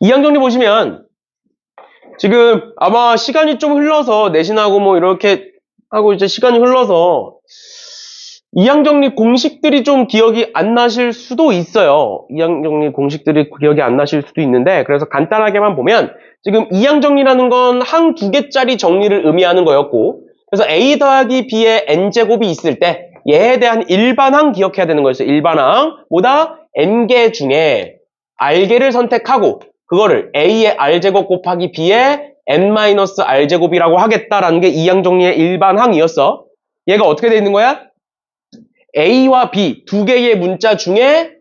이항 정리 보시면 지금 아마 시간이 좀 흘러서 내신하고 뭐 이렇게 하고 이제 시간이 흘러서 이항 정리 공식들이 좀 기억이 안 나실 수도 있어요. 이항 정리 공식들이 기억이 안 나실 수도 있는데 그래서 간단하게만 보면 지금 이항 정리라는 건 항 두 개짜리 정리를 의미하는 거였고 그래서 a 더하기 b의 n제곱이 있을 때 얘에 대한 일반항 기억해야 되는 거였어요. 일반항 뭐다? n개 중에 r개를 선택하고 그거를 a의 r제곱 곱하기 b의 n-r제곱이라고 하겠다라는 게 이항 정리의 일반항이었어. 얘가 어떻게 돼 있는 거야? A와 B 두 개의 문자 중에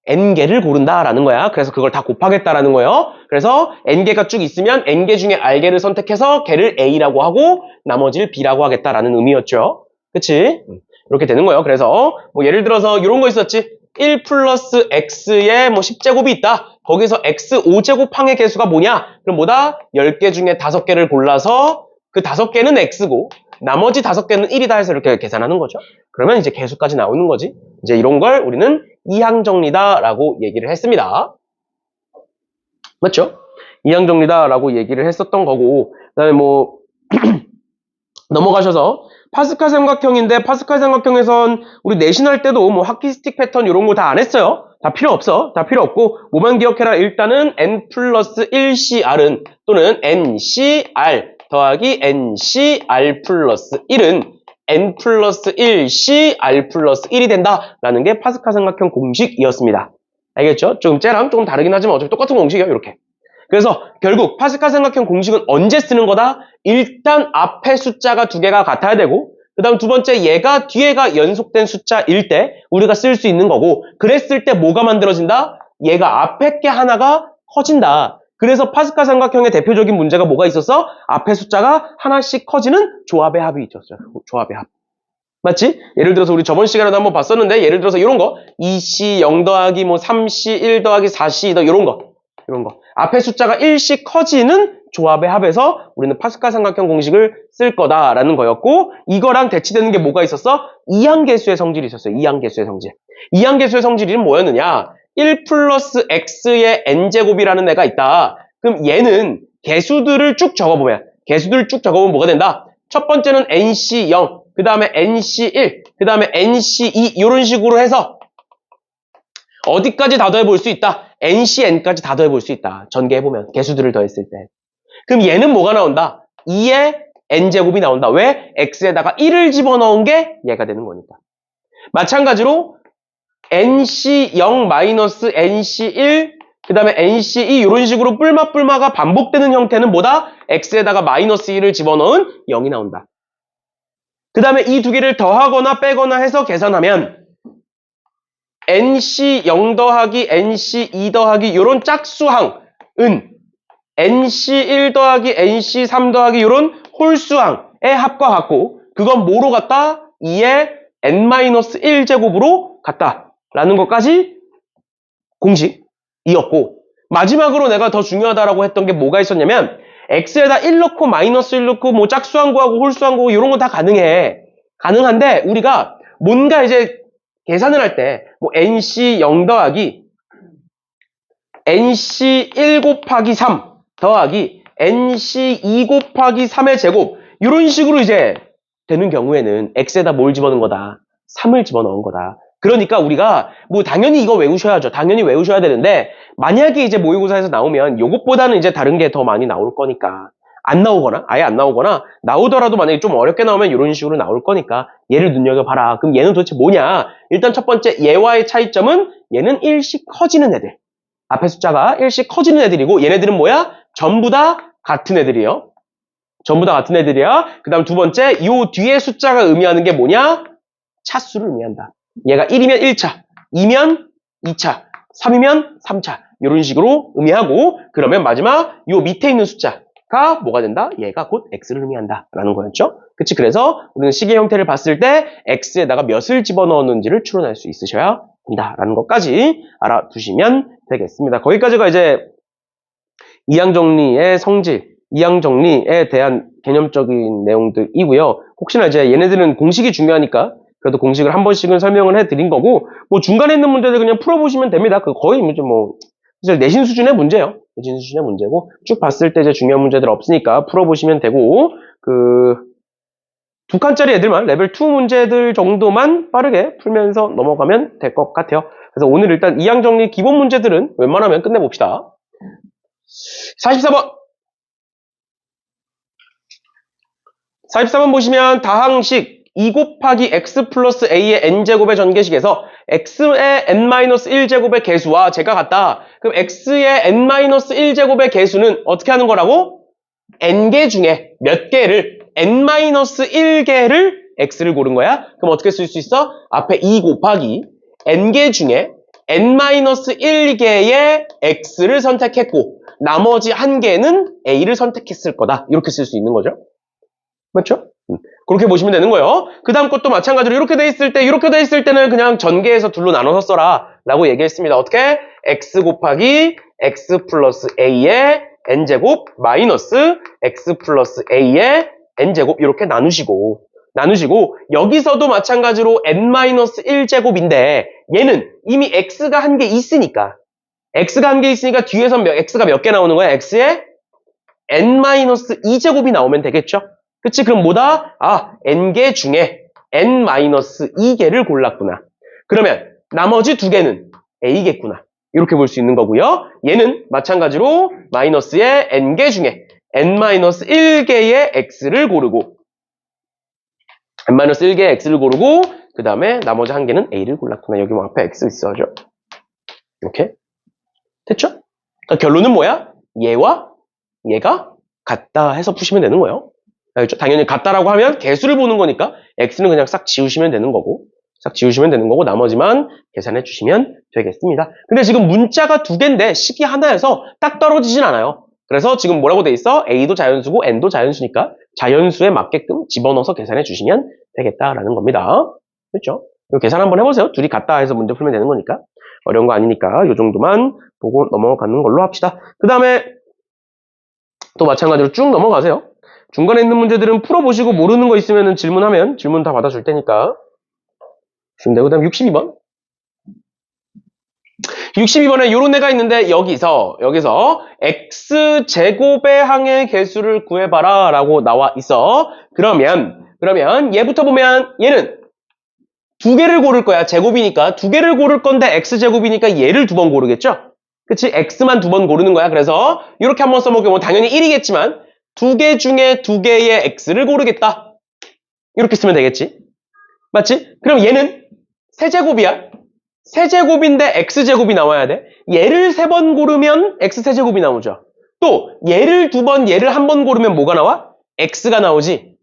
N개를 고른다라는 거야. 그래서 그걸 다 곱하겠다라는 거예요. 그래서 N개가 쭉 있으면 N개 중에 R개를 선택해서 걔를 A라고 하고 나머지를 B라고 하겠다라는 의미였죠. 그치? 이렇게 되는 거예요. 그래서 뭐 예를 들어서 이런 거 있었지. 1 플러스 X의 뭐 10제곱이 있다. 거기서 X 5제곱항의 개수가 뭐냐? 그럼 뭐다? 10개 중에 5개를 골라서 그 5개는 X고 나머지 5개는 1이다 해서 이렇게 계산하는 거죠. 그러면 이제 개수까지 나오는 거지. 이제 이런 걸 우리는 이항정리다라고 얘기를 했습니다. 맞죠? 이항정리다라고 얘기를 했었던 거고 그다음에 뭐 넘어가셔서 파스칼 삼각형인데 파스칼 삼각형에선 우리 내신할 때도 뭐 하키스틱 패턴 이런 거 다 안 했어요. 다 필요 없어. 다 필요 없고 뭐만 기억해라. 일단은 n 플러스 1cr은 또는 ncr 더하기 ncr 플러스 1은 n 플러스 1cr 플러스 1이 된다라는 게 파스칼 삼각형 공식이었습니다. 알겠죠? 좀 쟤랑 조금 다르긴 하지만 어차피 똑같은 공식이에요. 이렇게. 그래서 결국 파스칼 삼각형 공식은 언제 쓰는 거다? 일단 앞에 숫자가 두 개가 같아야 되고 그 다음 두 번째 얘가 뒤에가 연속된 숫자일 때 우리가 쓸 수 있는 거고 그랬을 때 뭐가 만들어진다? 얘가 앞에 게 하나가 커진다. 그래서 파스칼 삼각형의 대표적인 문제가 뭐가 있었어? 앞에 숫자가 하나씩 커지는 조합의 합이 있었어요. 조합의 합. 맞지? 예를 들어서 우리 저번 시간에도 한번 봤었는데 예를 들어서 이런 거 2C 0 더하기 뭐 3C 1 더하기 4C 더 이런 거 앞에 숫자가 1씩 커지는 조합의 합에서 우리는 파스칼 삼각형 공식을 쓸 거다라는 거였고 이거랑 대치되는 게 뭐가 있었어? 이항계수의 성질이 있었어요. 이항계수의 성질. 이항계수의 성질이 뭐였느냐? 1 플러스 x의 n제곱이라는 애가 있다. 그럼 얘는 개수들을 쭉 적어보면 뭐가 된다? 첫 번째는 nc0, 그 다음에 nc1, 그 다음에 nc2 이런 식으로 해서 어디까지 다 더해볼 수 있다? ncn까지 다 더해볼 수 있다. 전개해보면 개수들을 더했을 때. 그럼 얘는 뭐가 나온다? 2의 n제곱이 나온다. 왜? x에다가 1을 집어넣은 게 얘가 되는 거니까. 마찬가지로 nc0 마이너스 nc1 그 다음에 nc2 이런 식으로 뿔마가 반복되는 형태는 뭐다? x에다가 마이너스 1을 집어넣은 0이 나온다. 그 다음에 이 두 개를 더하거나 빼거나 해서 계산하면 nc0 더하기 nc2 더하기 이런 짝수항은 nc1 더하기 nc3 더하기 이런 홀수항의 합과 같고 그건 뭐로 같다? 2의 n-1제곱으로 같다라는 것까지 공식이었고 마지막으로 내가 더 중요하다라고 했던 게 뭐가 있었냐면 x에다 1 넣고 마이너스 1 넣고 뭐 짝수항 구하고 홀수항 구하고 이런 거 다 가능해. 가능한데 우리가 뭔가 이제 계산을 할 때 뭐 nc0 더하기 nc1 곱하기 3 더하기 nc2 곱하기 3의 제곱 이런 식으로 이제 되는 경우에는 x에다 뭘 집어넣은 거다? 3을 집어넣은 거다. 그러니까 우리가 뭐 당연히 이거 외우셔야죠. 당연히 외우셔야 되는데 만약에 이제 모의고사에서 나오면 이것보다는 이제 다른 게 더 많이 나올 거니까 안 나오거나 아예 안 나오거나 나오더라도 만약에 좀 어렵게 나오면 이런 식으로 나올 거니까 얘를 눈여겨봐라. 그럼 얘는 도대체 뭐냐? 일단 첫 번째 얘와의 차이점은 얘는 1씩 커지는 애들. 앞에 숫자가 1씩 커지는 애들이고 얘네들은 뭐야? 전부 다 같은 애들이에요. 전부 다 같은 애들이야. 그 다음 두 번째 요 뒤에 숫자가 의미하는 게 뭐냐? 차수를 의미한다. 얘가 1이면 1차, 2면 2차, 3이면 3차 이런 식으로 의미하고 그러면 마지막 요 밑에 있는 숫자가 뭐가 된다? 얘가 곧 x를 의미한다 라는 거였죠. 그치? 그래서 우리는 식의 형태를 봤을 때 x에다가 몇을 집어넣었는지를 추론할 수 있으셔야 된다라는 것까지 알아두시면 되겠습니다. 거기까지가 이제 이항정리의 성질, 이항정리에 대한 개념적인 내용들이고요. 혹시나 이제 얘네들은 공식이 중요하니까 그래도 공식을 한 번씩은 설명을 해드린 거고 뭐 중간에 있는 문제들 그냥 풀어보시면 됩니다. 그 거의 이제 뭐 사실 내신 수준의 문제예요. 대진 수준의 문제고, 쭉 봤을 때 이제 중요한 문제들 없으니까 풀어보시면 되고, 두 칸짜리 애들만, 레벨 2 문제들 정도만 빠르게 풀면서 넘어가면 될 것 같아요. 그래서 오늘 일단 이항 정리 기본 문제들은 웬만하면 끝내봅시다. 44번! 44번 보시면 다항식 2 곱하기 x 플러스 a의 n제곱의 전개식에서 x의 n-1제곱의 개수와 제가 같다. 그럼 x의 n-1제곱의 개수는 어떻게 하는 거라고? n개 중에 몇 개를 n-1개를 x를 고른 거야? 그럼 어떻게 쓸 수 있어? 앞에 2 곱하기 n개 중에 n-1개의 x를 선택했고 나머지 한 개는 a를 선택했을 거다. 이렇게 쓸 수 있는 거죠. 맞죠? 그렇게 보시면 되는 거예요. 그 다음 것도 마찬가지로 이렇게 돼 있을 때는 그냥 전개해서 둘로 나눠서 써라 라고 얘기했습니다. 어떻게? x 곱하기 x 플러스 a의 n제곱 마이너스 x 플러스 a의 n제곱 이렇게 나누시고 여기서도 마찬가지로 n-1제곱인데 얘는 이미 x가 한 개 있으니까 뒤에서 x가 몇 개 나오는 거야? x의 n-2제곱이 나오면 되겠죠? 그치? 그럼 뭐다? n개 중에 n-2개를 골랐구나. 그러면 나머지 두 개는 a겠구나. 이렇게 볼 수 있는 거고요. 얘는 마찬가지로 마이너스의 n개 중에 n-1개의 x를 고르고 n-1개의 x를 고르고 그 다음에 나머지 한 개는 a를 골랐구나. 여기 뭐 앞에 x 있어죠. 이렇게 됐죠? 그러니까 결론은 뭐야? 얘와 얘가 같다 해서 푸시면 되는 거예요. 알겠죠? 당연히 같다라고 하면 개수를 보는 거니까 x는 그냥 싹 지우시면 되는 거고 나머지만 계산해 주시면 되겠습니다. 근데 지금 문자가 두 개인데 식이 하나여서 딱 떨어지진 않아요. 그래서 지금 뭐라고 돼 있어? a도 자연수고 n도 자연수니까 자연수에 맞게끔 집어넣어서 계산해 주시면 되겠다라는 겁니다. 그렇죠? 이거 계산 한번 해보세요. 둘이 같다 해서 문제 풀면 되는 거니까. 어려운 거 아니니까 이 정도만 보고 넘어가는 걸로 합시다. 그 다음에 또 마찬가지로 쭉 넘어가세요. 중간에 있는 문제들은 풀어보시고 모르는 거 있으면 질문하면 질문 다 받아줄 테니까. 그 다음 62번. 62번에 요런 애가 있는데 여기서 x제곱의 항의 개수를 구해봐라 라고 나와 있어. 그러면 얘부터 보면 얘는 두 개를 고를 거야. 제곱이니까 두 개를 고를 건데 x제곱이니까 얘를 두 번 고르겠죠? 그치? x만 두 번 고르는 거야. 그래서 이렇게 한번 써먹으면 뭐 당연히 1이겠지만 두 개 중에 두 개의 x를 고르겠다. 이렇게 쓰면 되겠지? 맞지? 그럼 얘는 세제곱이야. 세제곱인데 x제곱이 나와야 돼. 얘를 세 번 고르면 x세제곱이 나오죠. 또 얘를 두 번, 얘를 한 번 고르면 뭐가 나와? x가 나오지.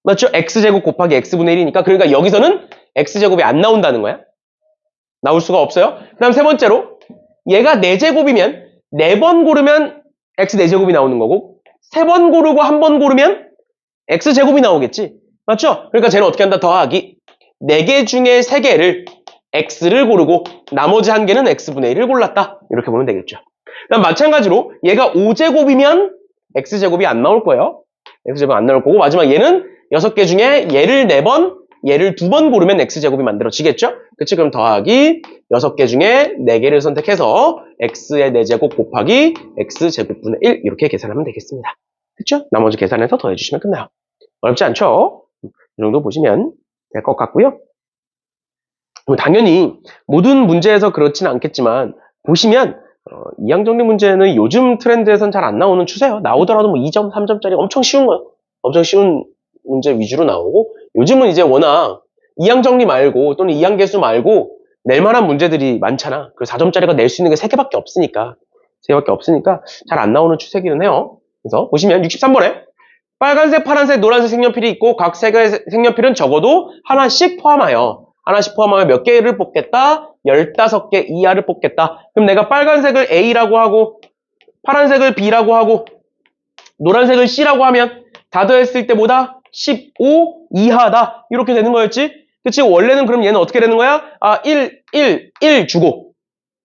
맞죠? x제곱 곱하기 x분의 1이니까 그러니까 여기서는 x제곱이 안 나온다는 거야. 나올 수가 없어요. 그 다음 세 번째로 얘가 4제곱이면 4번 고르면 x 4제곱이 나오는 거고 세 번 고르고 한 번 고르면 x제곱이 나오겠지. 맞죠? 그러니까 쟤는 어떻게 한다? 더하기 4개 중에 3개를 x를 고르고 나머지 한 개는 x분의 1을 골랐다. 이렇게 보면 되겠죠. 그다음 마찬가지로 얘가 5제곱이면 x제곱이 안 나올 거예요. x제곱 안 나올 거고 마지막 얘는 6개 중에 얘를 4번, 얘를 2번 고르면 x제곱이 만들어지겠죠? 그치? 그럼 더하기 6개 중에 4개를 선택해서 x의 4제곱 곱하기 x제곱분의 1 이렇게 계산하면 되겠습니다. 그쵸? 나머지 계산해서 더해주시면 끝나요. 어렵지 않죠? 이 정도 보시면 될 것 같고요. 당연히 모든 문제에서 그렇지는 않겠지만 보시면 이항정리 문제는 요즘 트렌드에선 잘 안 나오는 추세예요. 나오더라도 뭐 2점, 3점짜리 엄청 쉬운 거예요. 엄청 쉬운 문제 위주로 나오고 요즘은 이제 워낙 이항정리 말고 또는 이항계수 말고 낼 만한 문제들이 많잖아. 그래서 4점짜리가 낼 수 있는 게 3개밖에 없으니까 잘 안 나오는 추세기는 해요. 그래서 보시면 63번에 빨간색, 파란색, 노란색 색연필이 있고 각 색의 색연필은 적어도 하나씩 포함하여 몇 개를 뽑겠다? 15개 이하를 뽑겠다. 그럼 내가 빨간색을 A라고 하고 파란색을 B라고 하고 노란색을 C라고 하면 다 더했을 때 뭐다? 15 이하다. 이렇게 되는 거였지? 그치? 원래는 그럼 얘는 어떻게 되는 거야? 1 주고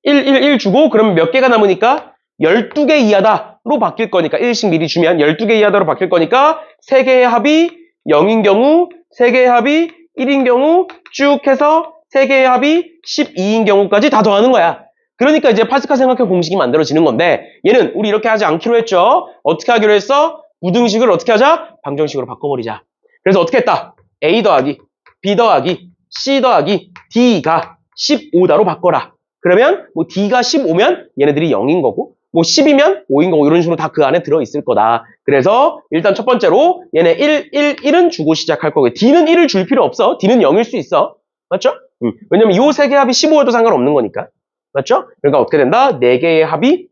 1 주고 그러면 몇 개가 남으니까 12개 이하다로 바뀔 거니까 1씩 미리 주면 12개 이하다로 바뀔 거니까 3개의 합이 0인 경우 3개의 합이 1인 경우 쭉 해서 3개의 합이 12인 경우까지 다 더하는 거야. 그러니까 이제 파스칼 삼각형 공식이 만들어지는 건데 얘는 우리 이렇게 하지 않기로 했죠. 어떻게 하기로 했어? 부등식을 어떻게 하자? 방정식으로 바꿔버리자. 그래서 어떻게 했다? A 더하기 B 더하기 C 더하기 D가 15다로 바꿔라. 그러면 뭐 D가 15면 얘네들이 0인 거고 뭐 10이면 5인 거고 이런 식으로 다 그 안에 들어있을 거다. 그래서 일단 첫 번째로 얘네 1, 1, 1은 주고 시작할 거고요. D는 1을 줄 필요 없어. D는 0일 수 있어. 맞죠? 왜냐면 이 세 개 합이 15여도 상관없는 거니까. 맞죠? 그러니까 어떻게 된다? 4개의 합이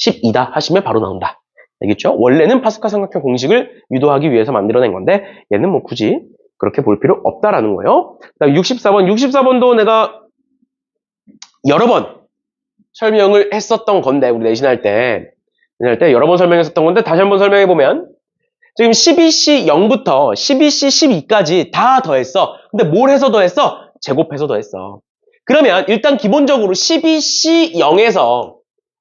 12다 하시면 바로 나온다. 알겠죠? 원래는 파스칼 삼각형 공식을 유도하기 위해서 만들어낸 건데 얘는 뭐 굳이 그렇게 볼 필요 없다라는 거예요. 그다음 64번. 64번도 내가 여러 번 설명을 했었던 건데 우리 내신할 때 여러 번 설명했었던 건데 다시 한번 설명해 보면 지금 12C 0부터 12C 12까지 다 더했어. 근데 뭘 해서 더했어? 제곱해서 더했어. 그러면 일단 기본적으로 12C 0에서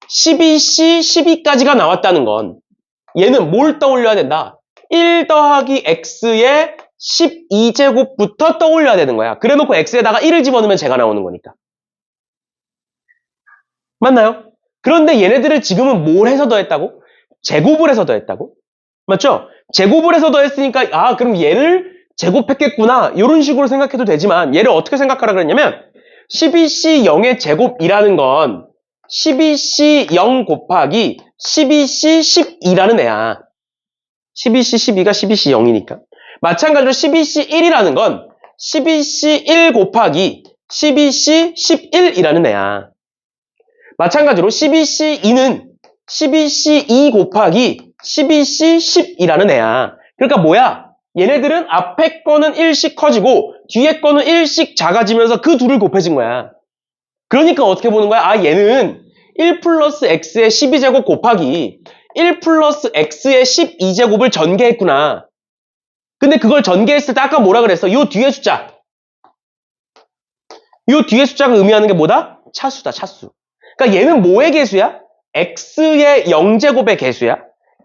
12C 12까지가 나왔다는 건 얘는 뭘 떠올려야 된다? 1 더하기 x의 12제곱부터 떠올려야 되는 거야. 그래놓고 x에다가 1을 집어넣으면 제가 나오는 거니까. 맞나요? 그런데 얘네들을 지금은 뭘 해서 더했다고? 제곱을 해서 더했다고? 맞죠? 제곱을 해서 더했으니까 아 그럼 얘를 제곱했겠구나 이런 식으로 생각해도 되지만 얘를 어떻게 생각하라 그랬냐면 12C 0의 제곱이라는 건 12C 0 곱하기 12C 12라는 애야. 12C 12가 12C 0이니까. 마찬가지로 12C 1이라는 건 12C 1 곱하기 12C 11이라는 애야. 마찬가지로 12C 2는 12C 2 곱하기 12C 10이라는 애야. 그러니까 뭐야? 얘네들은 앞에 거는 1씩 커지고 뒤에 거는 1씩 작아지면서 그 둘을 곱해진 거야. 그러니까 어떻게 보는 거야? 아 얘는 1 플러스 x의 12제곱 곱하기 1 플러스 x의 12제곱을 전개했구나. 근데 그걸 전개했을 때 아까 뭐라 그랬어? 요 뒤에 숫자. 요 뒤에 숫자가 의미하는 게 뭐다? 차수다, 차수. 그러니까 얘는 뭐의 개수야? x의 0제곱의 개수야.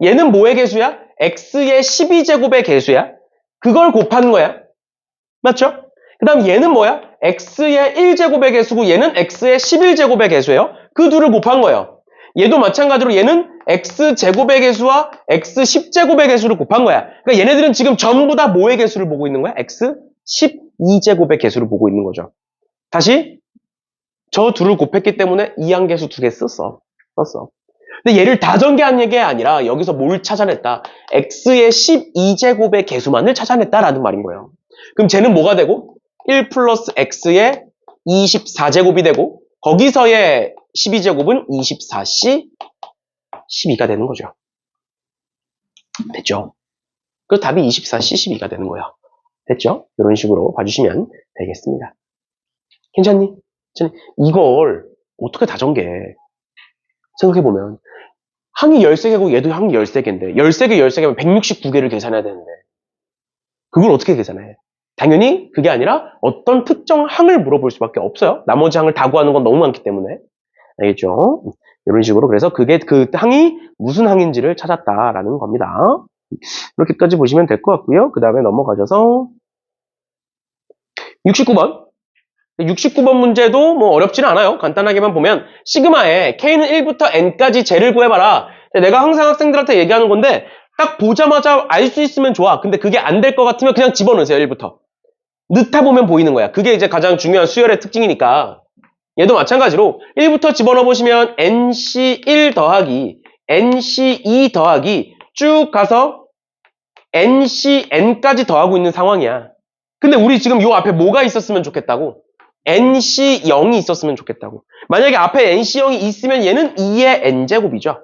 얘는 뭐의 개수야? x의 12제곱의 개수야. 그걸 곱한 거야. 맞죠? 그 다음 얘는 뭐야? x의 1제곱의 개수고 얘는 x의 11제곱의 개수예요. 그 둘을 곱한 거예요. 얘도 마찬가지로 얘는 x제곱의 개수와 x10제곱의 개수를 곱한 거야. 그러니까 얘네들은 지금 전부 다 뭐의 개수를 보고 있는 거야? x12제곱의 개수를 보고 있는 거죠. 다시 저 둘을 곱했기 때문에 이항계수 2개 썼어. 근데 얘를 다 전개한 게 아니라 여기서 뭘 찾아냈다? x의 12제곱의 개수만을 찾아냈다라는 말인 거예요. 그럼 쟤는 뭐가 되고? 1 플러스 x의 24제곱이 되고 거기서의 12제곱은 24c 12가 되는 거죠. 됐죠? 그 답이 24c 12가 되는 거예요. 됐죠? 이런 식으로 봐주시면 되겠습니다. 괜찮니? 이걸 어떻게 다 전개? 생각해보면 항이 13개고 얘도 항이 13개인데 13개 13개면 169개를 계산해야 되는데 그걸 어떻게 계산해? 당연히 그게 아니라 어떤 특정 항을 물어볼 수밖에 없어요. 나머지 항을 다 구하는 건 너무 많기 때문에. 알겠죠? 이런 식으로 그래서 그게 그 항이 무슨 항인지를 찾았다라는 겁니다. 이렇게까지 보시면 될 것 같고요. 그 다음에 넘어가셔서 69번 69번 문제도 뭐 어렵지는 않아요. 간단하게만 보면 시그마에 K는 1부터 N까지 쟤를 구해봐라. 내가 항상 학생들한테 얘기하는 건데 딱 보자마자 알 수 있으면 좋아. 근데 그게 안 될 것 같으면 그냥 집어넣으세요. 1부터. 넣다 보면 보이는 거야. 그게 이제 가장 중요한 수열의 특징이니까. 얘도 마찬가지로 1부터 집어넣어보시면 NC1 더하기 NC2 더하기 쭉 가서 NCN까지 더하고 있는 상황이야. 근데 우리 지금 요 앞에 뭐가 있었으면 좋겠다고? NC0이 있었으면 좋겠다고. 만약에 앞에 NC0이 있으면 얘는 2의 N제곱이죠.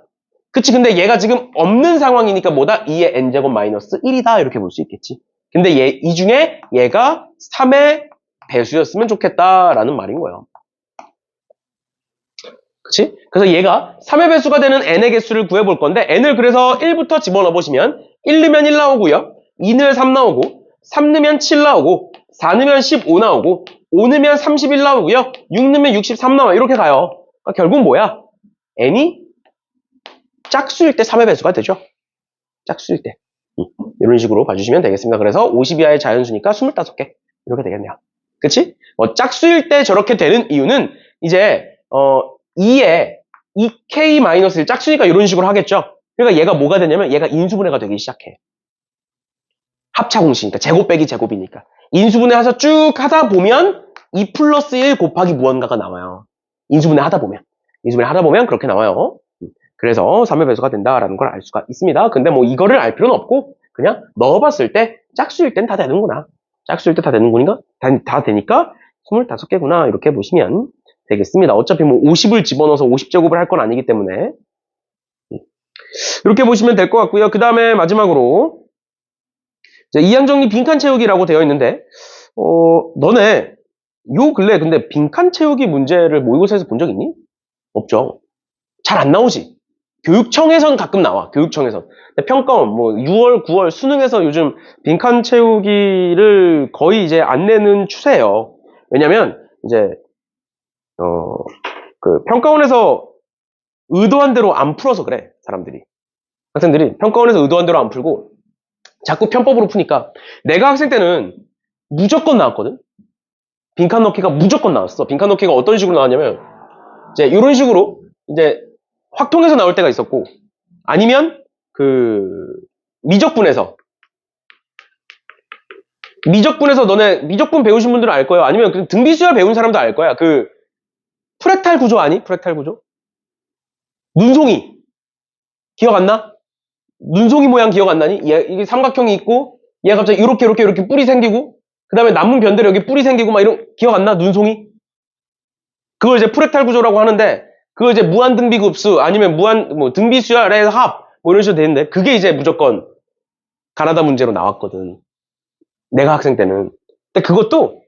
그치? 근데 얘가 지금 없는 상황이니까 뭐다? 2의 N제곱 마이너스 1이다. 이렇게 볼 수 있겠지. 근데 이 중에 얘가 3의 배수였으면 좋겠다라는 말인 거예요. 그치? 그래서 얘가 3의 배수가 되는 n의 개수를 구해볼 건데 n을 그래서 1부터 집어넣어보시면 1 넣으면 1 나오고요. 2 넣으면 3 나오고 3 넣으면 7 나오고 4 넣으면 15 나오고 5 넣으면 31 나오고요. 6 넣으면 63 나와요. 이렇게 가요. 그러니까 결국 뭐야? n이 짝수일 때 3의 배수가 되죠. 짝수일 때. 이런 식으로 봐주시면 되겠습니다. 그래서 50 이하의 자연수니까 25개. 이렇게 되겠네요. 그치? 짝수일 때 저렇게 되는 이유는 이제 2에 2k-1 짝수니까 이런 식으로 하겠죠. 그러니까 얘가 뭐가 되냐면 얘가 인수분해가 되기 시작해. 합차 공식이니까 제곱 빼기 제곱이니까 인수분해해서 쭉 하다 보면 2 플러스 1 곱하기 무언가가 나와요. 인수분해 하다 보면 그렇게 나와요. 그래서 3의 배수가 된다라는 걸 알 수가 있습니다. 근데 뭐 이거를 알 필요는 없고 그냥 넣어봤을 때 짝수일 땐 다 되는구나. 짝수일 때 다 되는구나. 다 되니까 25개구나. 이렇게 보시면 되겠습니다. 어차피 뭐 50을 집어넣어서 50제곱을 할 건 아니기 때문에 이렇게 보시면 될 것 같고요. 그 다음에 마지막으로 이항정리 빈칸 채우기라고 되어 있는데 너네 요 근래 근데 빈칸 채우기 문제를 모의고사에서 본 적 있니? 없죠. 잘 안 나오지. 교육청에선 가끔 나와. 교육청에선. 근데 평가원 뭐 6월, 9월 수능에서 요즘 빈칸 채우기를 거의 이제 안 내는 추세예요. 왜냐면 이제 그 평가원에서 의도한 대로 안 풀어서 그래. 사람들이. 학생들이 평가원에서 의도한 대로 안 풀고 자꾸 편법으로 푸니까 내가 학생 때는 무조건 나왔거든. 빈칸 넣기가 무조건 나왔어. 빈칸 넣기가 어떤 식으로 나왔냐면 이제 이런 식으로 이제 확통해서 나올 때가 있었고 아니면 그 미적분에서 너네 미적분 배우신 분들은 알 거예요. 아니면 그 등비수열 배운 사람도 알 거야. 그 프랙탈 구조 아니? 프랙탈 구조? 눈송이 기억 안 나? 눈송이 모양 기억 안 나니? 이게 삼각형이 있고 얘가 갑자기 이렇게 뿔이 생기고 그 다음에 남은 변대로 여기 뿔이 생기고 막 이런 기억 안 나? 눈송이? 그걸 이제 프랙탈 구조라고 하는데 그거 이제 무한 등비급수 아니면 무한 뭐 등비수열의 합 뭐 이런 식으로 되는데 그게 이제 무조건 가나다 문제로 나왔거든. 내가 학생 때는. 근데 그것도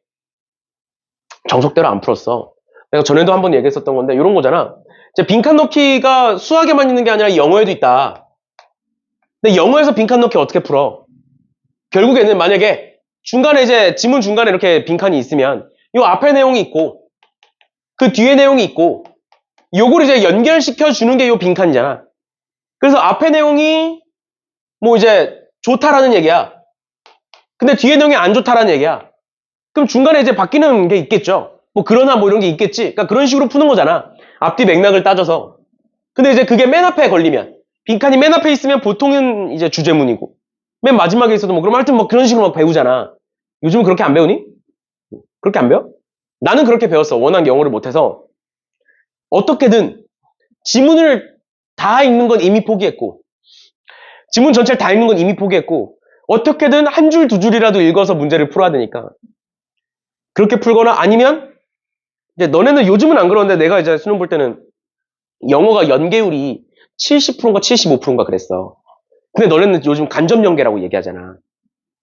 정석대로 안 풀었어. 내가 전에도 한번 얘기했었던 건데 이런 거잖아. 이제 빈칸 넣기가 수학에만 있는 게 아니라 영어에도 있다. 근데 영어에서 빈칸 넣기 어떻게 풀어? 결국에는 만약에 중간에 이제 지문 중간에 이렇게 빈칸이 있으면 이 앞에 내용이 있고 그 뒤에 내용이 있고 요걸 이제 연결시켜 주는 게 요 빈칸이잖아. 그래서 앞에 내용이 뭐 이제 좋다라는 얘기야. 근데 뒤에 내용이 안 좋다라는 얘기야. 그럼 중간에 이제 바뀌는 게 있겠죠. 뭐 그러나 뭐 이런 게 있겠지. 그러니까 그런 식으로 푸는 거잖아. 앞뒤 맥락을 따져서. 근데 이제 그게 맨 앞에 걸리면 빈칸이 맨 앞에 있으면 보통은 이제 주제문이고 맨 마지막에 있어도 뭐 그럼 하여튼 뭐 그런 식으로 막 배우잖아. 요즘은 그렇게 안 배우니? 그렇게 안 배워? 나는 그렇게 배웠어. 워낙 영어를 못해서 어떻게든 지문을 다 읽는 건 이미 포기했고 지문 전체를 다 읽는 건 이미 포기했고 어떻게든 한 줄 두 줄이라도 읽어서 문제를 풀어야 되니까 그렇게 풀거나 아니면 이제 너네는 요즘은 안 그러는데 내가 이제 수능 볼 때는 영어가 연계율이 70%인가 75%인가 그랬어. 근데 너네는 요즘 간접 연계라고 얘기하잖아.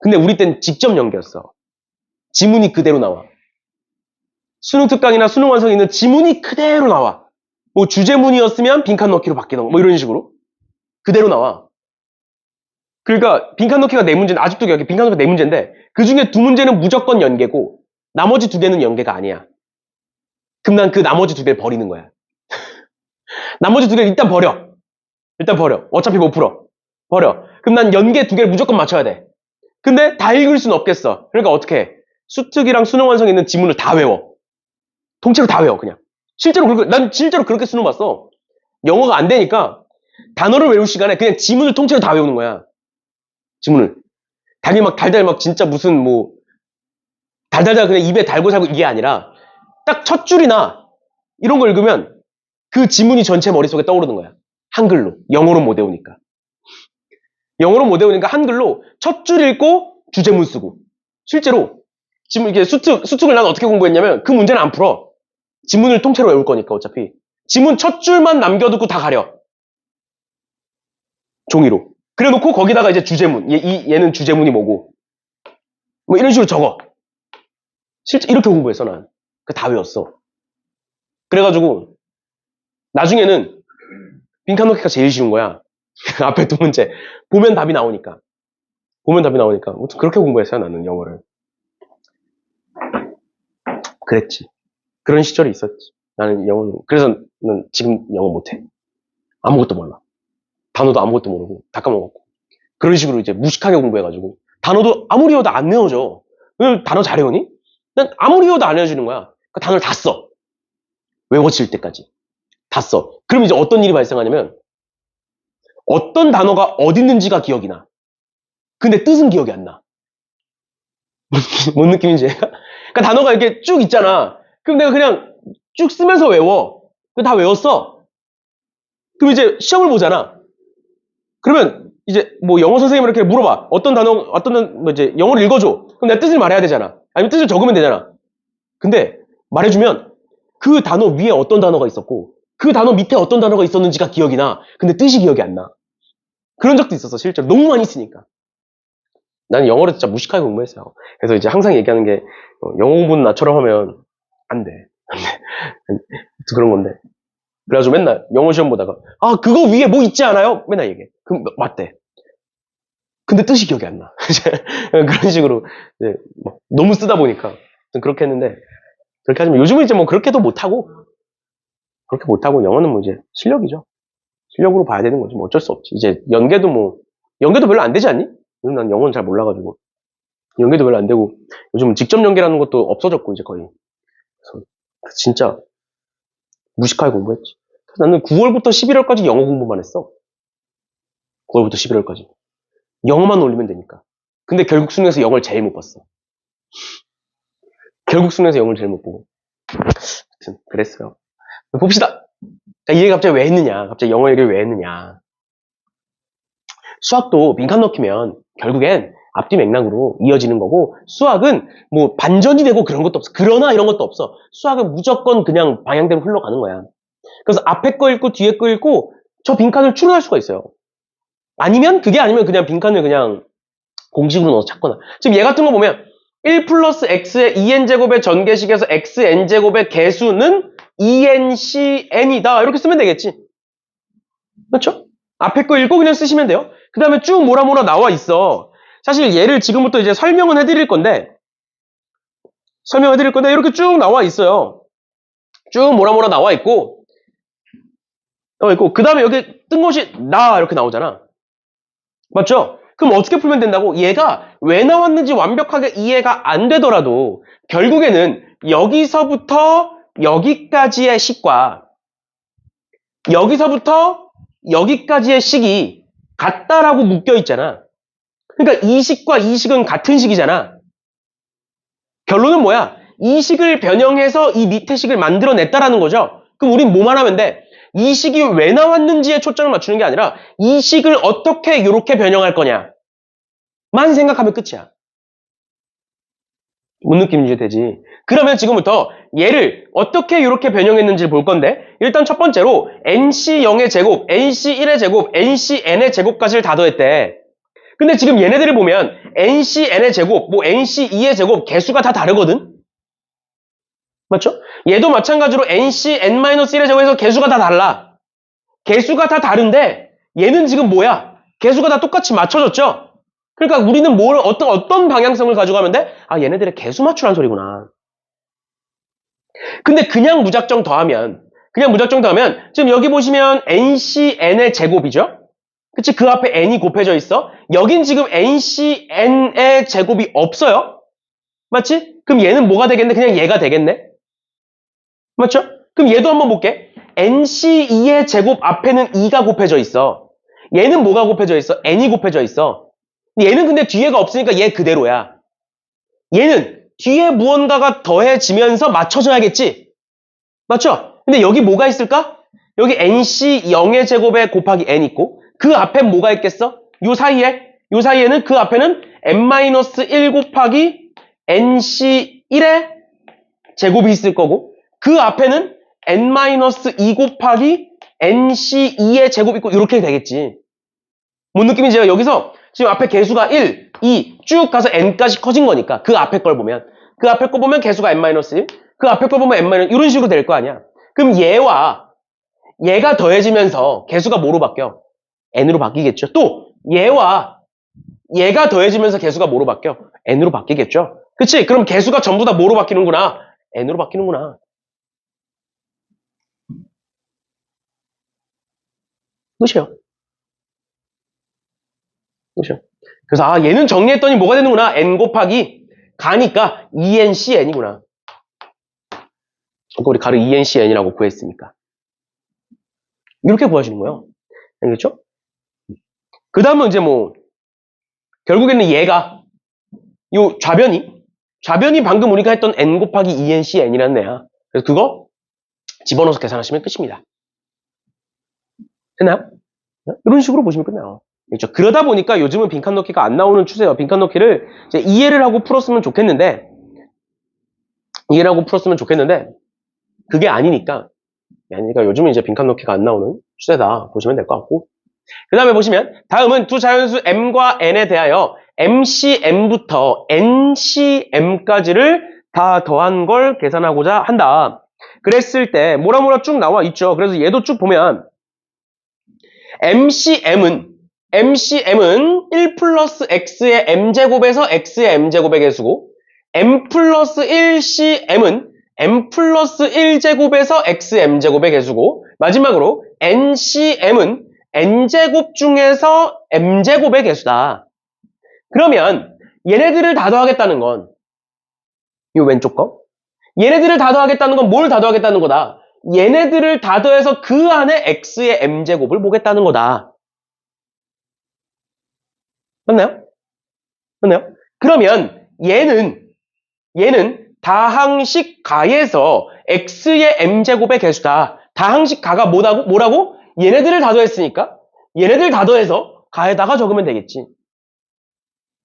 근데 우리 때는 직접 연계였어. 지문이 그대로 나와. 수능 특강이나 수능 완성에 있는 지문이 그대로 나와. 뭐 주제문이었으면 빈칸 넣기로 바뀌던 뭐 이런 식으로 그대로 나와. 그러니까 빈칸 넣기가 네 문제인데 아직도 여기 빈칸 넣기가 네 문제인데 그 중에 두 문제는 무조건 연계고 나머지 두 개는 연계가 아니야. 그럼 난 그 나머지 두 개를 버리는 거야. 나머지 두 개를 일단 버려. 어차피 못 풀어. 버려. 그럼 난 연계 두 개를 무조건 맞춰야 돼. 근데 다 읽을 수는 없겠어. 그러니까 어떻게 해? 수특이랑 수능 완성에 있는 지문을 다 외워. 통째로 다 외워 그냥. 난 실제로 그렇게 수능 봤어. 영어가 안 되니까 단어를 외울 시간에 그냥 지문을 통째로 다 외우는 거야. 지문을. 단위 막 달달 막 진짜 무슨 뭐 달달달 그냥 입에 달고 살고 이게 아니라 딱 첫 줄이나 이런 거 읽으면 그 지문이 전체 머릿속에 떠오르는 거야. 한글로. 영어로 못 외우니까. 한글로 첫 줄 읽고 주제문 쓰고. 실제로 지문 이게 수특을 난 어떻게 공부했냐면 그 문제는 안 풀어. 지문을 통째로 외울 거니까 어차피. 지문 첫 줄만 남겨두고 다 가려. 종이로. 그래 놓고 거기다가 이제 주제문. 얘는 주제문이 뭐고. 뭐 이런 식으로 적어. 실제 이렇게 공부했어 난. 다 외웠어. 그래가지고 나중에는 빈칸 넣기가 제일 쉬운 거야. 앞에 두 문제. 보면 답이 나오니까. 아무튼 그렇게 공부했어요 나는 영어를. 그랬지. 그런 시절이 있었지. 나는 영어는. 그래서 난 지금 영어 못해. 아무것도 몰라. 단어도 아무것도 모르고 다 까먹었고. 그런 식으로 이제 무식하게 공부해가지고 단어도 아무리 외워도 안 외워져. 왜 단어 잘 외우니? 난 아무리 외워도 안 외워지는 거야. 그 단어를 다 써. 외워질 때까지. 다 써. 그럼 이제 어떤 일이 발생하냐면 어떤 단어가 어디 있는지가 기억이 나. 근데 뜻은 기억이 안 나. 뭔 느낌인지. 그러니까 단어가 이렇게 쭉 있잖아. 그럼 내가 그냥 쭉 쓰면서 외워. 다 외웠어. 그럼 이제 시험을 보잖아. 그러면 이제 뭐 영어 선생님 이렇게 물어봐. 뭐 이제 영어를 읽어줘. 그럼 내가 뜻을 말해야 되잖아. 아니면 뜻을 적으면 되잖아. 근데 말해주면 그 단어 위에 어떤 단어가 있었고 그 단어 밑에 어떤 단어가 있었는지가 기억이 나. 근데 뜻이 기억이 안 나. 그런 적도 있었어, 실제로. 너무 많이 쓰니까. 나는 영어를 진짜 무식하게 공부했어요. 그래서 이제 항상 얘기하는 게 영어 공부는 나처럼 하면 안 돼. 안 돼. 그런 건데. 그래가지고 맨날 영어 시험 보다가 그거 위에 뭐 있지 않아요? 맨날 얘기해. 그럼 맞대. 근데 뜻이 기억이 안 나. 그런 식으로 이제 너무 쓰다 보니까 좀 그렇게 했는데 그렇게 하지만 요즘은 이제 뭐 그렇게도 못하고 그렇게 못하고 영어는 뭐 이제 실력이죠. 실력으로 봐야 되는 거지. 뭐 어쩔 수 없지. 이제 연계도 별로 안 되지 않니? 요즘 난 영어는 잘 몰라가지고 연계도 별로 안 되고 요즘 직접 연계라는 것도 없어졌고 이제 거의. 그래서 진짜 무식하게 공부했지. 그래서 나는 9월부터 11월까지 영어 공부만 했어. 9월부터 11월까지. 영어만 올리면 되니까. 근데 결국 수능에서 영어를 제일 못 봤어. 결국 수능에서 영어를 제일 못 보고. 아무튼 그랬어요. 봅시다. 자, 이 얘기 갑자기 왜 했느냐. 갑자기 영어 얘기를 왜 했느냐. 수학도 빈칸 넣기면 결국엔 앞뒤 맥락으로 이어지는 거고 수학은 뭐 반전이 되고 그런 것도 없어. 그러나 이런 것도 없어. 수학은 무조건 그냥 방향대로 흘러가는 거야. 그래서 앞에 거 읽고 뒤에 거 읽고 저 빈칸을 추론할 수가 있어요. 아니면 그게 아니면 그냥 빈칸을 그냥 공식으로 넣어서 찾거나. 지금 얘 같은 거 보면 1 플러스 x의 2n제곱의 전개식에서 xn제곱의 개수는 2ncn이다. 이렇게 쓰면 되겠지. 그렇죠? 앞에 거 읽고 그냥 쓰시면 돼요. 그 다음에 쭉 뭐라 나와 있어. 사실 얘를 지금부터 이제 설명은 해드릴 건데 이렇게 쭉 나와 있어요. 쭉 뭐라 나와 있고 그 다음에 여기 뜬 것이 나 이렇게 나오잖아. 맞죠? 그럼 어떻게 풀면 된다고? 얘가 왜 나왔는지 완벽하게 이해가 안 되더라도 결국에는 여기서부터 여기까지의 식과 여기서부터 여기까지의 식이 같다라고 묶여 있잖아. 그러니까 이 식과 이 식은 같은 식이잖아. 결론은 뭐야? 이 식을 변형해서 이 밑에 식을 만들어냈다라는 거죠. 그럼 우린 뭐만 하면 돼? 이 식이 왜 나왔는지에 초점을 맞추는 게 아니라 이 식을 어떻게 이렇게 변형할 거냐만 생각하면 끝이야. 뭔 느낌인지 되지? 그러면 지금부터 얘를 어떻게 이렇게 변형했는지를 볼 건데 일단 첫 번째로 nc0의 제곱, nc1의 제곱, ncn의 제곱까지를 다 더했대. 근데 지금 얘네들을 보면 ncn의 제곱, 뭐 nc2의 제곱 개수가 다 다르거든? 맞죠? 얘도 마찬가지로 ncn-1의 제곱에서 개수가 다 달라. 개수가 다 다른데 얘는 지금 뭐야? 개수가 다 똑같이 맞춰졌죠? 그러니까 우리는 어떤 방향성을 가져가면 돼? 얘네들의 개수 맞추란 소리구나. 근데 그냥 무작정 더하면 지금 여기 보시면 ncn의 제곱이죠? 그치? 그 앞에 n이 곱해져 있어. 여긴 지금 ncn의 제곱이 없어요. 맞지? 그럼 얘는 뭐가 되겠네? 그냥 얘가 되겠네? 맞죠? 그럼 얘도 한번 볼게. nc2의 제곱 앞에는 2가 곱해져 있어. 얘는 뭐가 곱해져 있어? n이 곱해져 있어. 얘는 근데 뒤에가 없으니까 얘 그대로야. 얘는 뒤에 무언가가 더해지면서 맞춰져야겠지? 맞죠? 근데 여기 뭐가 있을까? 여기 nc0의 제곱에 곱하기 n 있고 그 앞에 뭐가 있겠어? 요 사이에는 그 앞에는 n-1 곱하기 nc1의 제곱이 있을 거고 그 앞에는 n-2 곱하기 nc2의 제곱이 있고 이렇게 되겠지. 뭔 느낌인지 여기서 지금 앞에 개수가 1, 2 쭉 가서 n까지 커진 거니까 그 앞에 걸 보면 개수가 n-1 그 앞에 걸 보면 n- 이런 식으로 될 거 아니야. 그럼 얘가 더해지면서 개수가 뭐로 바뀌어? n으로 바뀌겠죠. 또 얘가 더해지면서 개수가 뭐로 바뀌어? n으로 바뀌겠죠. 그치? 그럼 개수가 전부 다 뭐로 바뀌는구나? n으로 바뀌는구나. 끝이요. 그래서 얘는 정리했더니 뭐가 되는구나. n 곱하기 가니까 2ncn이구나. 그러니까 우리 가로 ENCN이라고 구했으니까. 이렇게 구하시는 거예요. 알겠죠? 그 다음은 이제 뭐, 결국에는 얘가, 요 좌변이 방금 우리가 했던 n 곱하기 2NCN이라는 애야. 그래서 그거 집어넣어서 계산하시면 끝입니다. 됐나요? 이런 식으로 보시면 끝나요. 그렇죠? 그러다 보니까 요즘은 빈칸 넣기가 안 나오는 추세예요. 빈칸 넣기를 이제 이해를 하고 풀었으면 좋겠는데, 그게 아니니까 요즘은 이제 빈칸 넣기가 안 나오는 추세다 보시면 될 것 같고, 그 다음에 보시면 다음은 두 자연수 m과 n에 대하여 mcm부터 ncm까지를 다 더한 걸 계산하고자 한다. 그랬을 때 뭐라 쭉 나와 있죠. 그래서 얘도 쭉 보면 MCM은 1 플러스 x의 m제곱에서 x의 m제곱의 개수고, m 플러스 1cm은 m 플러스 1제곱에서 xm제곱의 개수고, 마지막으로 ncm은 n제곱 중에서 m제곱의 개수다. 그러면 얘네들을 다 더하겠다는 건, 이 왼쪽 거, 얘네들을 다 더하겠다는 건 뭘 다 더하겠다는 거다? 얘네들을 다 더해서 그 안에 x의 m제곱을 보겠다는 거다. 맞나요? 그러면 얘는 다항식 가에서 x의 m제곱의 개수다. 다항식 가가 뭐라고? 얘네들을 다 더했으니까 얘네들 다 더해서 가에다가 적으면 되겠지.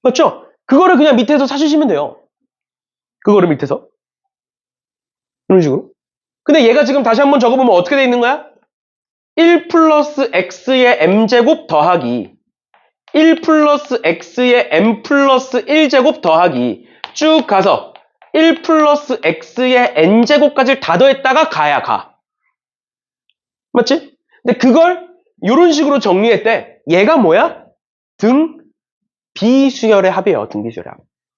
맞죠? 그거를 그냥 밑에서 찾으시면 돼요. 그거를 밑에서. 이런 식으로. 근데 얘가 지금 다시 한번 적어보면 어떻게 돼 있는 거야? 1 플러스 x의 m제곱 더하기 1 플러스 x의 m 플러스 1제곱 더하기 쭉 가서 1 플러스 x의 n제곱까지 다 더했다가 가야 가. 맞지? 근데 그걸 이런 식으로 정리했대. 얘가 뭐야? 등비수열의 합이에요. 등비수열의 합.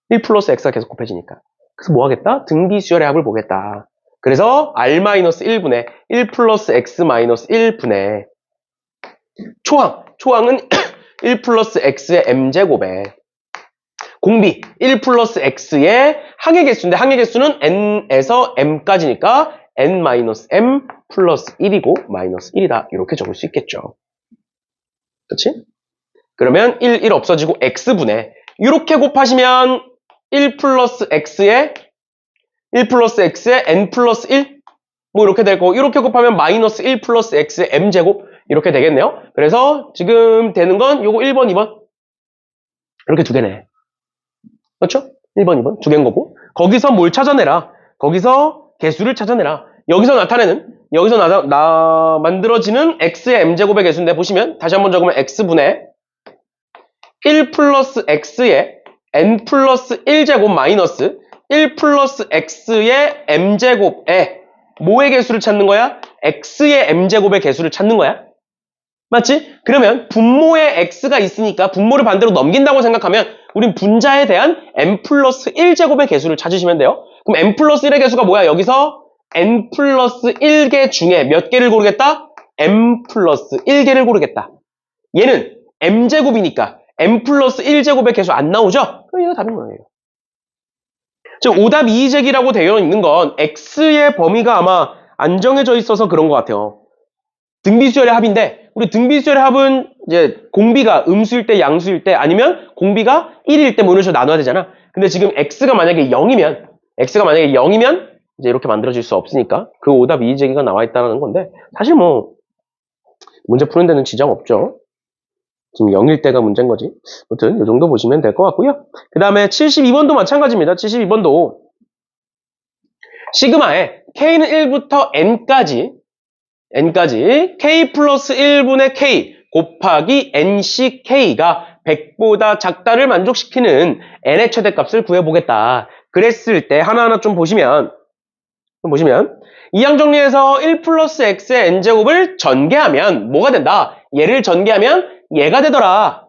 1 플러스 x가 계속 곱해지니까. 그래서 뭐 하겠다? 등비수열의 합을 보겠다. 그래서 r-1분의 1 플러스 x-1분의 초항은 1 플러스 x의 m제곱에 공비 1 플러스 x의 항의 개수인데 항의 개수는 n에서 m까지니까 n-m 플러스 1이고 마이너스 1이다. 이렇게 적을 수 있겠죠. 그렇지? 그러면 1 없어지고 x분의 이렇게 곱하시면 1 플러스 x의 n 플러스 1? 뭐 이렇게 될 거고, 이렇게 곱하면 마이너스 1 플러스 x의 m제곱 이렇게 되겠네요. 그래서 지금 되는 건 요거 1번, 2번 이렇게 두 개네. 그렇죠? 1번, 2번 두 개인 거고, 거기서 뭘 찾아내라? 거기서 개수를 찾아내라. 여기서 만들어지는 x의 m제곱의 개수인데, 보시면 다시 한번 적으면 x분의 1 플러스 x의 n 플러스 1제곱 마이너스 1 플러스 x의 m제곱에 뭐의 개수를 찾는 거야? x의 m제곱의 개수를 찾는 거야. 맞지? 그러면 분모에 x가 있으니까 분모를 반대로 넘긴다고 생각하면 우린 분자에 대한 n 플러스 1제곱의 개수를 찾으시면 돼요. 그럼 n 플러스 1의 개수가 뭐야? 여기서 n 플러스 1개 중에 몇 개를 고르겠다? m 플러스 1개를 고르겠다. 얘는 m제곱이니까 m 플러스 1제곱의 개수 안 나오죠? 그럼 얘가 답인 거예요. 즉 오답 2제기라고 되어 있는 건 x의 범위가 아마 안 정해져 있어서 그런 것 같아요. 등비수열의 합인데, 우리 등비수열의 합은 이제 공비가 음수일 때, 양수일 때, 아니면 공비가 1일 때 뭐 이런 식으로 나눠야 되잖아. 근데 지금 x가 만약에 0이면 이제 이렇게 만들어질 수 없으니까 그 오답 2제기가 나와 있다는 건데, 사실 뭐 문제 푸는 데는 지장 없죠. 지금 0일 때가 문제인 거지. 아무튼 이 정도 보시면 될 것 같고요. 그 다음에 72번도 마찬가지입니다. 72번도 시그마에 k는 1부터 n까지 k 플러스 1분의 k 곱하기 nck가 100보다 작다를 만족시키는 n의 최대값을 구해보겠다. 그랬을 때 하나하나 좀 보시면 이항 정리해서 1 플러스 x의 n제곱을 전개하면 뭐가 된다? 얘를 전개하면 얘가 되더라.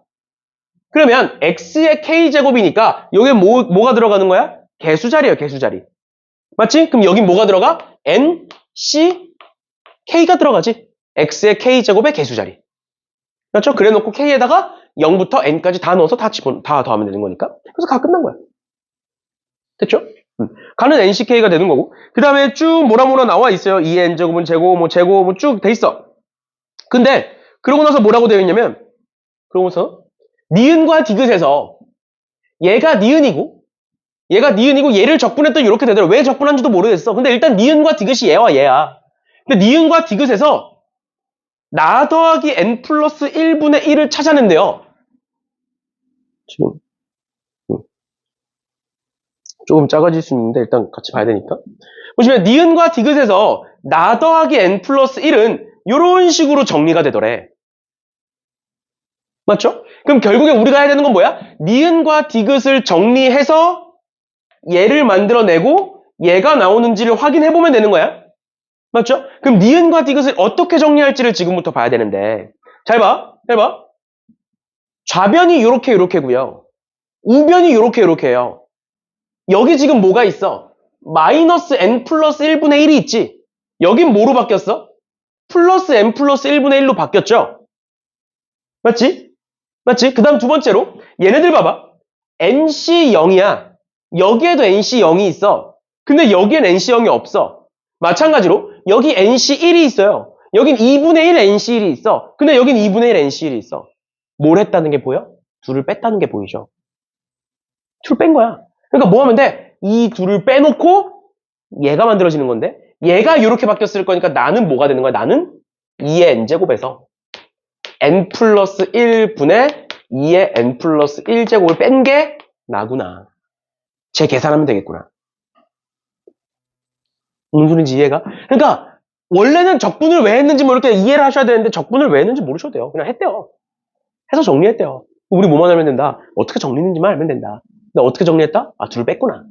그러면 x의 k제곱이니까 여기에 뭐가 들어가는 거야? 개수자리예요, 개수자리. 맞지? 그럼 여긴 뭐가 들어가? n, c, k가 들어가지. x의 k제곱의 개수자리. 그렇죠? 그래 놓고 k에다가 0부터 n까지 다 넣어서 다 더하면 되는 거니까. 그래서 다 끝난 거야. 됐죠? 가는 NCK가 되는 거고. 그 다음에 쭉 뭐라 나와 있어요. 2의 N제곱은 제곱, 뭐 제곱, 뭐 쭉 돼 있어. 근데, 그러고 나서 뭐라고 되어 있냐면, 그러고서, 니은과 디귿에서, 얘가 니은이고, 얘를 적분했더니 이렇게 되더라. 왜 적분한지도 모르겠어. 근데 일단 니은과 디귿이 얘와 얘야. 근데 니은과 디귿에서, 나 더하기 N 플러스 1분의 1을 찾아낸대요. 지금, 조금 작아질 수 있는데 일단 같이 봐야 되니까. 보시면 니은과 디귿에서 나 더하기 N 플러스 1은 이런 식으로 정리가 되더래. 맞죠? 그럼 결국에 우리가 해야 되는 건 뭐야? 니은과 디귿을 정리해서 얘를 만들어내고 얘가 나오는지를 확인해보면 되는 거야. 맞죠? 그럼 니은과 디귿을 어떻게 정리할지를 지금부터 봐야 되는데 잘 봐. 좌변이 요렇게고요. 우변이 요렇게요. 여기 지금 뭐가 있어? 마이너스 n 플러스 1분의 1이 있지? 여긴 뭐로 바뀌었어? 플러스 n 플러스 1분의 1로 바뀌었죠? 맞지? 그 다음 두 번째로 얘네들 봐봐. NC 0이야. 여기에도 NC 0이 있어. 근데 여기엔 NC 0이 없어. 마찬가지로 여기 NC 1이 있어요. 여긴 2분의 1 NC 1이 있어. 근데 여긴 2분의 1 NC 1이 있어. 뭘 했다는 게 보여? 둘을 뺐다는 게 보이죠? 둘을 뺀 거야. 그러니까 뭐 하면 돼? 이 둘을 빼놓고 얘가 만들어지는 건데 얘가 이렇게 바뀌었을 거니까 나는 뭐가 되는 거야? 나는 2의 n제곱에서 n 플러스 1분의 2의 n 플러스 1제곱을 뺀 게 나구나. 제 계산하면 되겠구나. 무슨 소린지 이해가? 그러니까 원래는 적분을 왜 했는지 뭐 이렇게 이해를 하셔야 되는데 적분을 왜 했는지 모르셔도 돼요. 그냥 했대요. 해서 정리했대요. 우리 뭐만 알면 된다. 어떻게 정리했는지만 알면 된다. 근데 어떻게 정리했다? 아, 둘을 뺐구나.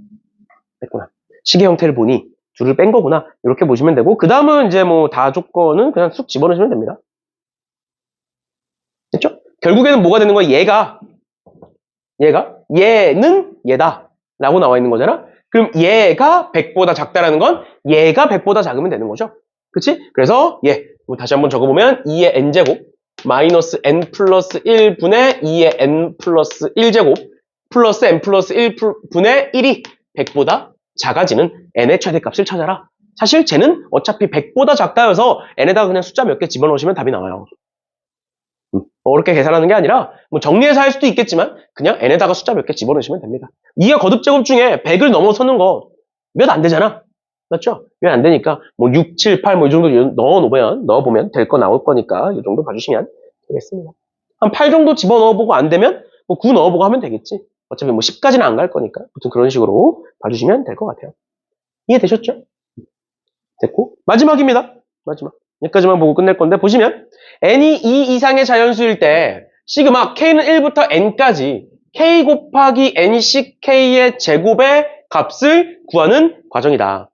시계 형태를 보니 둘을 뺀 거구나. 이렇게 보시면 되고 그 다음은 이제 뭐 다 조건은 그냥 쑥 집어넣으시면 됩니다. 됐죠? 결국에는 뭐가 되는 거야? 얘는 얘다 라고 나와 있는 거잖아. 그럼 얘가 100보다 작다라는 건 얘가 100보다 작으면 되는 거죠. 그치? 그래서 다시 한번 적어보면 2의 n제곱 마이너스 n 플러스 1분의 2의 n 플러스 1제곱 플러스 n 플러스 1분의 1이 100보다 작아지는 n의 최대값을 찾아라. 사실 쟤는 어차피 100보다 작다여서 n에다가 그냥 숫자 몇 개 집어넣으시면 답이 나와요. 어렵게 계산하는 게 아니라 뭐 정리해서 할 수도 있겠지만 그냥 n에다가 숫자 몇 개 집어넣으시면 됩니다. 2의 거듭제곱 중에 100을 넘어서는 거 몇 안 되잖아. 맞죠? 몇 안 되니까 뭐 6, 7, 8 뭐 이 정도 넣어보면 될 거 나올 거니까 이 정도 봐주시면 되겠습니다. 한 8 정도 집어넣어보고 안 되면 뭐 9 넣어보고 하면 되겠지. 어차피 뭐 10까지는 안 갈 거니까 아무튼 그런 식으로 봐주시면 될 것 같아요. 이해되셨죠? 됐고 마지막입니다. 마지막. 여기까지만 보고 끝낼 건데 보시면 n이 2 이상의 자연수일 때 시그마 k는 1부터 n까지 k 곱하기 nck의 제곱의 값을 구하는 과정이다.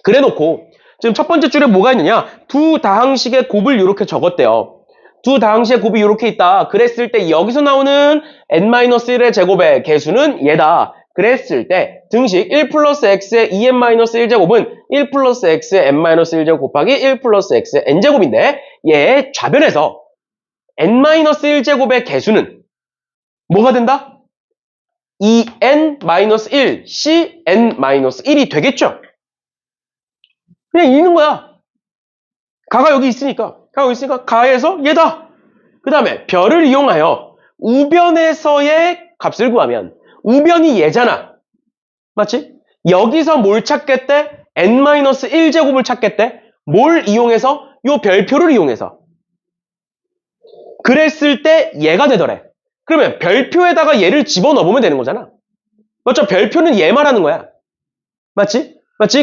그래놓고 지금 첫 번째 줄에 뭐가 있느냐? 두 다항식의 곱을 이렇게 적었대요. 두 다항식의 곱이 이렇게 있다. 그랬을 때 여기서 나오는 n-1의 제곱의 개수는 얘다. 그랬을 때 등식 1 플러스 x의 2n-1제곱은 1 플러스 x의 n-1제곱 곱하기 1 플러스 x의 n제곱인데 얘의 좌변에서 n-1제곱의 개수는 뭐가 된다? 2n-1, cn-1이 되겠죠? 그냥 있는 거야. 가가 여기 있으니까 가에서 얘다. 그 다음에 별을 이용하여 우변에서의 값을 구하면 우변이 얘잖아. 맞지? 여기서 뭘 찾겠대? n-1제곱을 찾겠대? 뭘 이용해서? 요 별표를 이용해서. 그랬을 때 얘가 되더래. 그러면 별표에다가 얘를 집어넣으면 되는 거잖아. 맞죠? 별표는 얘 말하는 거야. 맞지?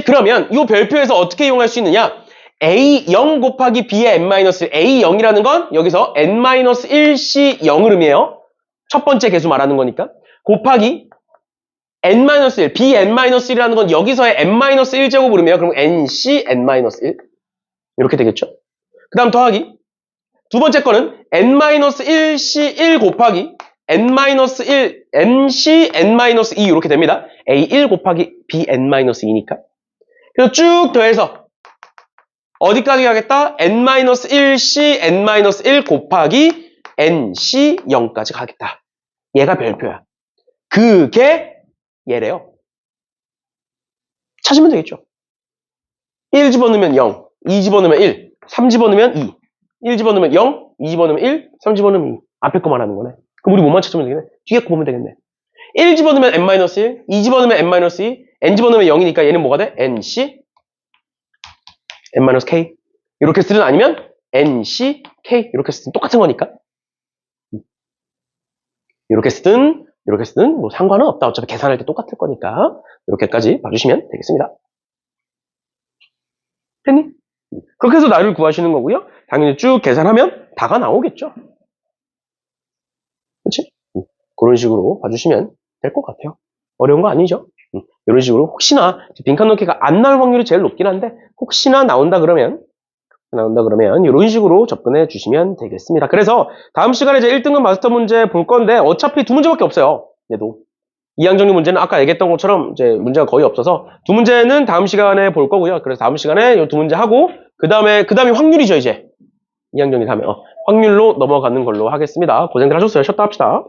그러면 요 별표에서 어떻게 이용할 수 있느냐? A0 곱하기 B의 n-1, A0이라는 건 여기서 n-1C0을 의미해요. 첫 번째 개수 말하는 거니까. 곱하기 n-1, Bn-1이라는 건 여기서의 n-1제곱을 의미해요. 그럼 NC n-1 이렇게 되겠죠. 그 다음 더하기 두 번째 거는 n-1C1 곱하기 n-1 NC n-2 이렇게 됩니다. A1 곱하기 Bn-2니까. 그래서 쭉 더해서 어디까지 가겠다? n-1C n-1 곱하기 NC 0까지 가겠다. 얘가 별표야. 그게 얘래요. 찾으면 되겠죠. 1 집어넣으면 0, 2 집어넣으면 1, 3 집어넣으면 2. 1 집어넣으면 0, 2 집어넣으면 1, 3 집어넣으면 2. 앞에 거만 하는 거네. 그럼 우리 뭐만 찾으면 되겠네? 뒤에 거 보면 되겠네. 1 집어넣으면 n-1, 2 집어넣으면 n-2, n 집어넣으면 0이니까 얘는 뭐가 돼? nc, n-k. 이렇게 쓰든 아니면 nc, k. 이렇게 쓰든 똑같은 거니까. 이렇게 쓰든 뭐 상관은 없다. 어차피 계산할 때 똑같을 거니까. 이렇게까지 봐주시면 되겠습니다. 됐니? 그렇게 해서 나를 구하시는 거고요. 당연히 쭉 계산하면 다가 나오겠죠. 그렇지? 그런 식으로 봐주시면 될 것 같아요. 어려운 거 아니죠? 이런 식으로 혹시나 빈칸 넣기가 안 나올 확률이 제일 높긴 한데 혹시나 나온다 그러면 이런 식으로 접근해 주시면 되겠습니다. 그래서 다음 시간에 이제 1등급 마스터 문제 볼 건데 어차피 두 문제밖에 없어요. 얘도. 이항정리 문제는 아까 얘기했던 것처럼 이제 문제가 거의 없어서 두 문제는 다음 시간에 볼 거고요. 그래서 다음 시간에 이 두 문제 하고 그 다음에 확률이죠 이제. 이항정리 다음에 확률로 넘어가는 걸로 하겠습니다. 고생들 하셨어요. 쉬었다 합시다.